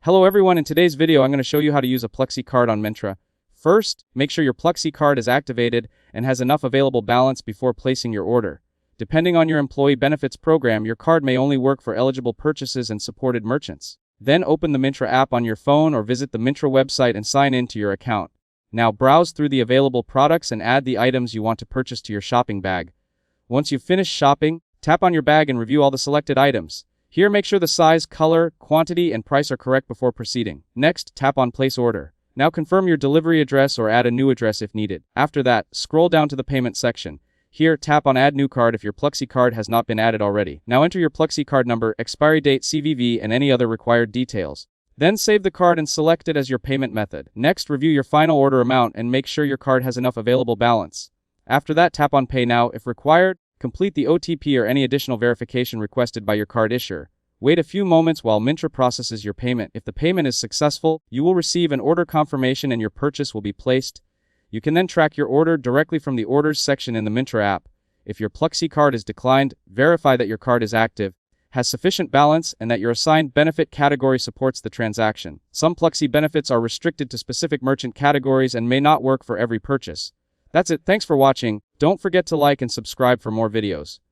Hello everyone, in today's video I'm going to show you how to use a Pluxee card on Myntra. First, make sure your Pluxee card is activated and has enough available balance before placing your order. Depending on your employee benefits program, your card may only work for eligible purchases and supported merchants. Then open the Myntra app on your phone or visit the Myntra website and sign in to your account. Now browse through the available products and add the items you want to purchase to your shopping bag. Once you've finished shopping, tap on your bag and review all the selected items. Here, make sure the size, color, quantity, and price are correct before proceeding. Next, tap on Place Order. Now confirm your delivery address or add a new address if needed. After that, scroll down to the payment section. Here, tap on Add New Card if your Pluxee card has not been added already. Now enter your Pluxee card number, expiry date, CVV, and any other required details. Then save the card and select it as your payment method. Next, review your final order amount and make sure your card has enough available balance. After that, tap on Pay Now if required. Complete the OTP or any additional verification requested by your card issuer. Wait a few moments while Myntra processes your payment. If the payment is successful, you will receive an order confirmation and your purchase will be placed. You can then track your order directly from the Orders section in the Myntra app. If your Pluxee card is declined, verify that your card is active, has sufficient balance, and that your assigned benefit category supports the transaction. Some Pluxee benefits are restricted to specific merchant categories and may not work for every purchase. That's it. Thanks for watching. Don't forget to like and subscribe for more videos.